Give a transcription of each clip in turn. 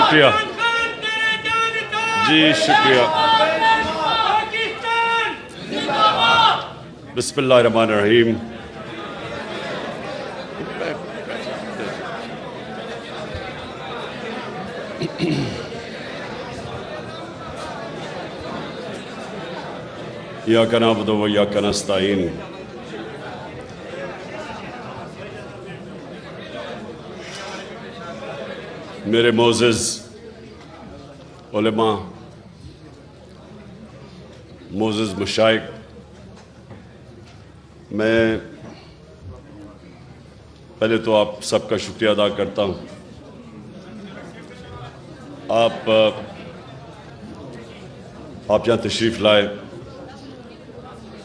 شکریہ جی، شکریہ. بسم اللہ الرحمن الرحیم. ایاک نعبد و ایاک نستعین. میرے معزز علماء، معزز مشائخ، میں پہلے تو آپ سب کا شکریہ ادا کرتا ہوں. آپ یہاں تشریف لائے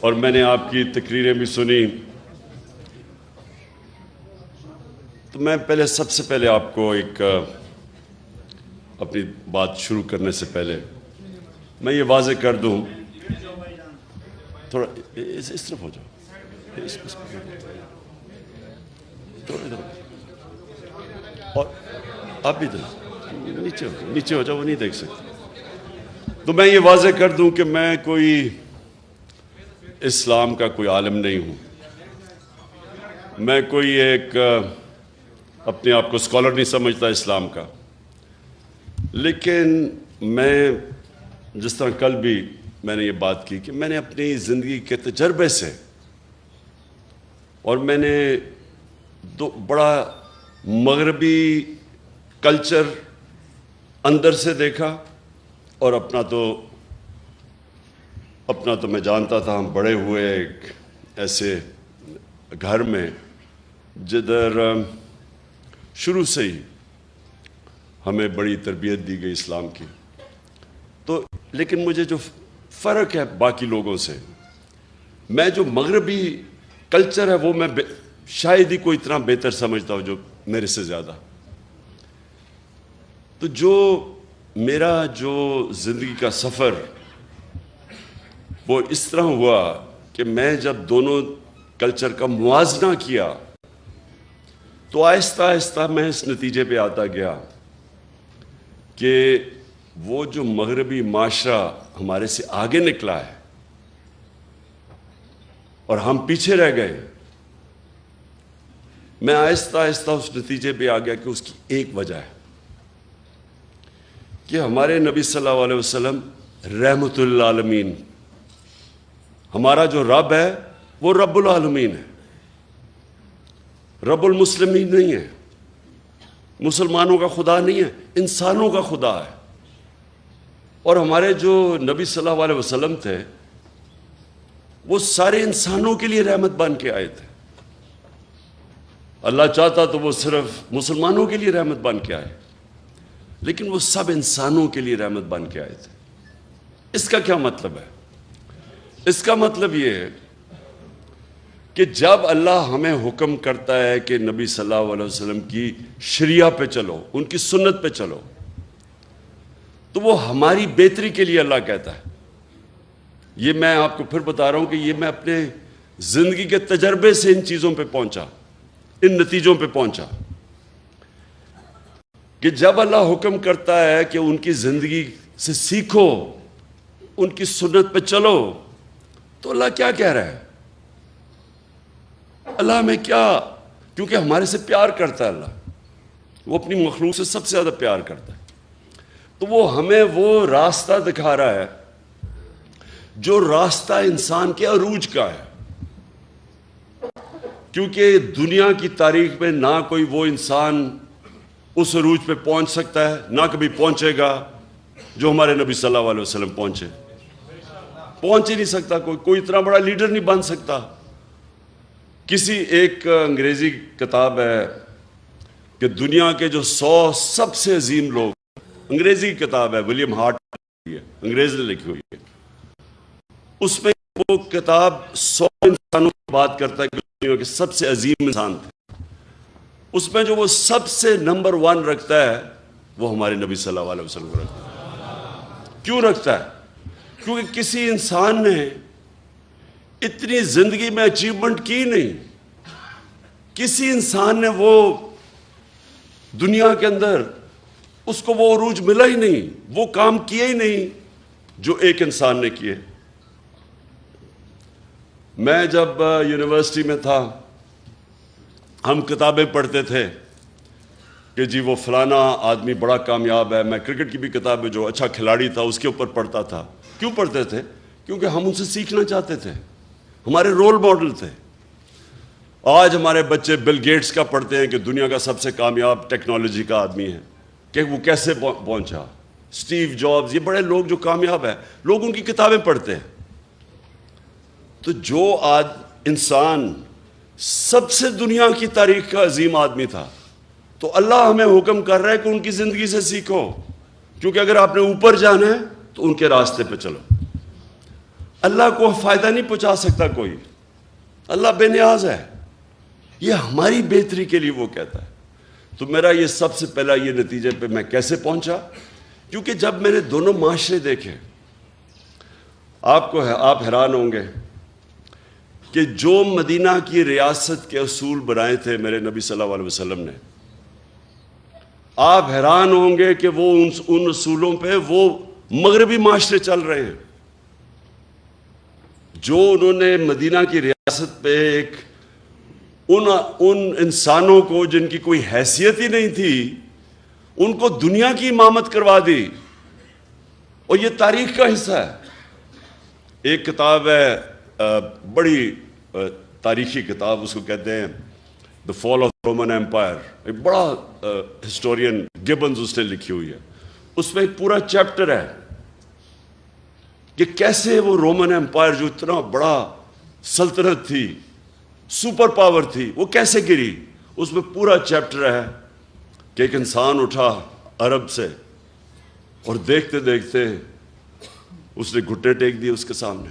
اور میں نے آپ کی تقریریں بھی سنی. تو میں سب سے پہلے آپ کو اپنی بات شروع کرنے سے پہلے میں یہ واضح کر دوں، تھوڑا اس طرف ہو جاؤ، اور آپ بھی نیچے ہو جاؤ، وہ نہیں دیکھ سکتے. تو میں یہ واضح کر دوں کہ میں کوئی اسلام کا کوئی عالم نہیں ہوں. میں کوئی اپنے آپ کو اسکالر نہیں سمجھتا اسلام کا. لیکن میں جس طرح کل بھی میں نے یہ بات کی کہ میں نے اپنی زندگی کے تجربے سے اور میں نے بڑا مغربی کلچر اندر سے دیکھا، اور اپنا تو میں جانتا تھا. ہم بڑے ہوئے ایک ایسے گھر میں جدھر شروع سے ہی ہمیں بڑی تربیت دی گئی اسلام کی. تو لیکن مجھے جو فرق ہے باقی لوگوں سے، میں جو مغربی کلچر ہے وہ میں شاید ہی کوئی اتنا بہتر سمجھتا ہوں جو میرے سے زیادہ. تو میرا زندگی کا سفر وہ اس طرح ہوا کہ میں جب دونوں کلچر کا موازنہ کیا تو آہستہ آہستہ میں اس نتیجے پہ آتا گیا کہ وہ جو مغربی معاشرہ ہمارے سے آگے نکلا ہے اور ہم پیچھے رہ گئے، میں آہستہ آہستہ اس نتیجے پہ آ گیا کہ اس کی ایک وجہ ہے کہ ہمارے نبی صلی اللہ علیہ وسلم رحمت للعالمین، ہمارا جو رب ہے وہ رب العالمین ہے، رب المسلمین نہیں ہے، مسلمانوں کا خدا نہیں ہے، انسانوں کا خدا ہے. اور ہمارے جو نبی صلی اللہ علیہ وسلم تھے وہ سارے انسانوں کے لیے رحمت بن کے آئے تھے. اللہ چاہتا تو وہ صرف مسلمانوں کے لیے رحمت بن کے آئے، لیکن وہ سب انسانوں کے لیے رحمت بن کے آئے تھے. اس کا کیا مطلب ہے؟ اس کا مطلب یہ ہے کہ جب اللہ ہمیں حکم کرتا ہے کہ نبی صلی اللہ علیہ وسلم کی شریعہ پہ چلو، ان کی سنت پہ چلو، تو وہ ہماری بہتری کے لیے اللہ کہتا ہے. یہ میں آپ کو پھر بتا رہا ہوں کہ یہ میں اپنے زندگی کے تجربے سے ان چیزوں پہ پہنچا، ان نتیجوں پہ پہنچا کہ جب اللہ حکم کرتا ہے کہ ان کی زندگی سے سیکھو، ان کی سنت پہ چلو، تو اللہ کیا کہہ رہا ہے؟ اللہ ہمیں کیونکہ ہمارے سے پیار کرتا ہے، اللہ وہ اپنی مخلوق سے سب سے زیادہ پیار کرتا ہے، تو وہ ہمیں وہ راستہ دکھا رہا ہے جو راستہ انسان کے عروج کا ہے. کیونکہ دنیا کی تاریخ میں نہ کوئی وہ انسان اس عروج پہ پہنچ سکتا ہے، نہ کبھی پہنچے گا جو ہمارے نبی صلی اللہ علیہ وسلم پہنچ ہی نہیں سکتا. کوئی اتنا بڑا لیڈر نہیں بن سکتا. کسی ایک انگریزی کتاب ہے کہ دنیا کے جو 100 سب سے عظیم لوگ، انگریزی کی کتاب ہے، ولیم ہارٹ انگریز نے لکھی ہوئی ہے. اس میں وہ کتاب 100 انسانوں کی بات کرتا ہے کہ دنیا کے سب سے عظیم انسان تھے. اس میں جو وہ سب سے نمبر 1 رکھتا ہے وہ ہمارے نبی صلی اللہ علیہ وسلم کو رکھتا ہے. کیوں رکھتا ہے؟ کیونکہ کسی انسان نے اتنی زندگی میں اچیومنٹ کی نہیں. کسی انسان نے وہ دنیا کے اندر اس کو وہ عروج ملا ہی نہیں، وہ کام کیا ہی نہیں جو ایک انسان نے کیے۔ میں جب یونیورسٹی میں تھا، ہم کتابیں پڑھتے تھے کہ جی وہ فلانا آدمی بڑا کامیاب ہے۔ میں کرکٹ کی بھی کتابیں، جو اچھا کھلاڑی تھا اس کے اوپر پڑھتا تھا۔ کیوں پڑھتے تھے؟ کیونکہ ہم ان سے سیکھنا چاہتے تھے، ہمارے رول ماڈل تھے۔ آج ہمارے بچے بل گیٹس کا پڑھتے ہیں کہ دنیا کا سب سے کامیاب ٹیکنالوجی کا آدمی ہے، کہ وہ کیسے پہنچا۔ اسٹیو جابز، یہ بڑے لوگ جو کامیاب ہیں، لوگ ان کی کتابیں پڑھتے ہیں۔ تو جو انسان سب سے دنیا کی تاریخ کا عظیم آدمی تھا، تو اللہ ہمیں حکم کر رہا ہے کہ ان کی زندگی سے سیکھو، کیونکہ اگر آپ نے اوپر جانا ہے تو ان کے راستے پہ چلو۔ اللہ کو فائدہ نہیں پہنچا سکتا کوئی، اللہ بے نیاز ہے، یہ ہماری بہتری کے لیے وہ کہتا ہے۔ تو میرا یہ سب سے پہلا یہ نتیجے پہ میں کیسے پہنچا، کیونکہ جب میں نے دونوں معاشرے دیکھے، آپ حیران ہوں گے کہ جو مدینہ کی ریاست کے اصول بنائے تھے میرے نبی صلی اللہ علیہ وسلم نے، آپ حیران ہوں گے کہ وہ ان اصولوں پہ وہ مغربی معاشرے چل رہے ہیں۔ جو انہوں نے مدینہ کی ریاست پہ ایک ان انسانوں کو جن کی کوئی حیثیت ہی نہیں تھی، ان کو دنیا کی امامت کروا دی، اور یہ تاریخ کا حصہ ہے۔ ایک کتاب ہے، بڑی تاریخی کتاب، اس کو کہتے ہیں دا فال آف رومن ایمپائر، ایک بڑا ہسٹورین گبنز اس نے لکھی ہوئی ہے۔ اس میں ایک پورا چیپٹر ہے کہ کیسے وہ رومن ایمپائر جو اتنا بڑا سلطنت تھی، سپر پاور تھی، وہ کیسے گری۔ اس میں پورا چیپٹر ہے کہ ایک انسان اٹھا عرب سے، اور دیکھتے دیکھتے اس نے گھٹنے ٹیک دیے اس کے سامنے۔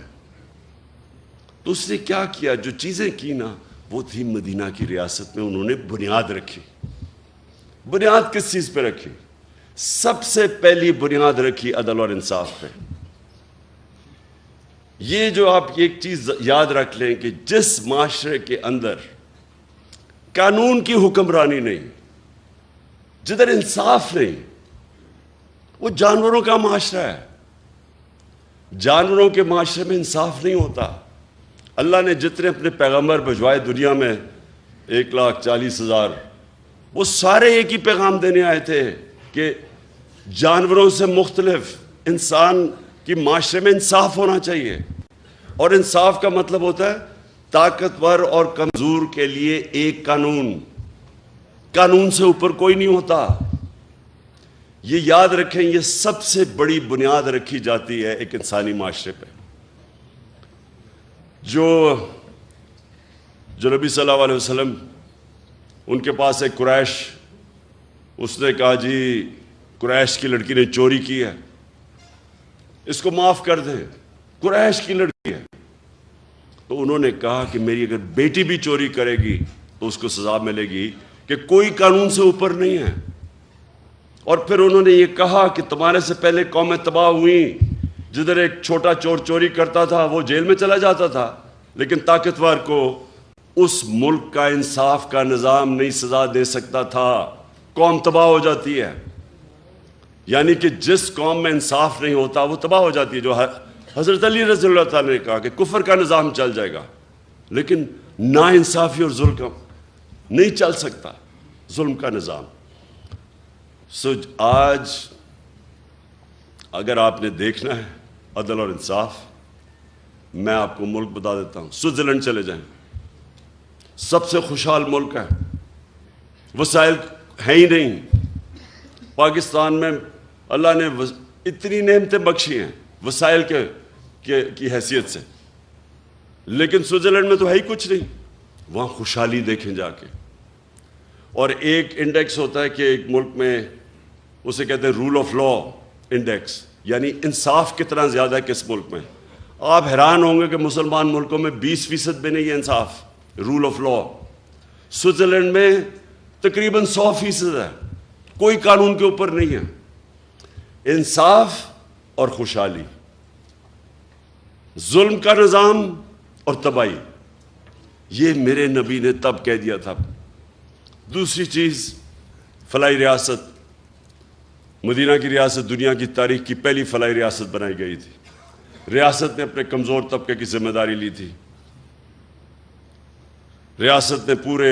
تو اس نے کیا کیا، جو چیزیں کی نا، وہ تھی مدینہ کی ریاست میں انہوں نے بنیاد رکھی۔ بنیاد کس چیز پہ رکھی؟ سب سے پہلی بنیاد رکھی عدل اور انصاف پہ۔ یہ جو آپ ایک چیز یاد رکھ لیں کہ جس معاشرے کے اندر قانون کی حکمرانی نہیں، جدھر انصاف نہیں، وہ جانوروں کا معاشرہ ہے۔ جانوروں کے معاشرے میں انصاف نہیں ہوتا۔ اللہ نے جتنے اپنے پیغمبر بھجوائے دنیا میں 1,40,000، وہ سارے ایک ہی پیغام دینے آئے تھے کہ جانوروں سے مختلف انسان کی معاشرے میں انصاف ہونا چاہیے۔ اور انصاف کا مطلب ہوتا ہے طاقتور اور کمزور کے لیے ایک قانون، قانون سے اوپر کوئی نہیں ہوتا۔ یہ یاد رکھیں، یہ سب سے بڑی بنیاد رکھی جاتی ہے ایک انسانی معاشرے پہ۔ جو نبی صلی اللہ علیہ وسلم، ان کے پاس ایک قریش، اس نے کہا جی قریش کی لڑکی نے چوری کی ہے، اس کو معاف کر دیں، قریش کی لڑکی ہے۔ تو انہوں نے کہا کہ میری اگر بیٹی بھی چوری کرے گی تو اس کو سزا ملے گی، کہ کوئی قانون سے اوپر نہیں ہے۔ اور پھر انہوں نے یہ کہا کہ تمہارے سے پہلے قومیں تباہ ہوئیں، جدھر ایک چھوٹا چور چوری کرتا تھا وہ جیل میں چلا جاتا تھا، لیکن طاقتور کو اس ملک کا انصاف کا نظام نہیں سزا دے سکتا تھا، قوم تباہ ہو جاتی ہے۔ یعنی کہ جس قوم میں انصاف نہیں ہوتا وہ تباہ ہو جاتی ہے۔ جو حضرت علی رضی اللہ تعالیٰ نے کہا کہ کفر کا نظام چل جائے گا، لیکن نا انصافی اور ظلم کا نہیں چل سکتا، ظلم کا نظام۔ آج اگر آپ نے دیکھنا ہے عدل اور انصاف، میں آپ کو ملک بتا دیتا ہوں۔ سوئٹزرلینڈ چلے جائیں، سب سے خوشحال ملک ہے، وسائل ہیں ہی نہیں۔ پاکستان میں اللہ نے اتنی نعمتیں بخشی ہیں وسائل کی حیثیت سے، لیکن سوئٹزرلینڈ میں تو ہے ہی کچھ نہیں۔ وہاں خوشحالی دیکھیں جا کے۔ اور ایک انڈیکس ہوتا ہے کہ ایک ملک میں، اسے کہتے ہیں رول آف لا انڈیکس، یعنی انصاف کتنا زیادہ ہے کس ملک میں۔ آپ حیران ہوں گے کہ مسلمان ملکوں میں 20% بھی نہیں ہے انصاف، رول آف لا۔ سوئٹزرلینڈ میں تقریباً 100% ہے، کوئی قانون کے اوپر نہیں ہے۔ انصاف اور خوشحالی، ظلم کا نظام اور تباہی، یہ میرے نبی نے تب کہہ دیا تھا۔ دوسری چیز، فلاحی ریاست، مدینہ کی ریاست دنیا کی تاریخ کی پہلی فلاحی ریاست بنائی گئی تھی. ریاست نے اپنے کمزور طبقے کی ذمہ داری لی تھی. ریاست نے پورے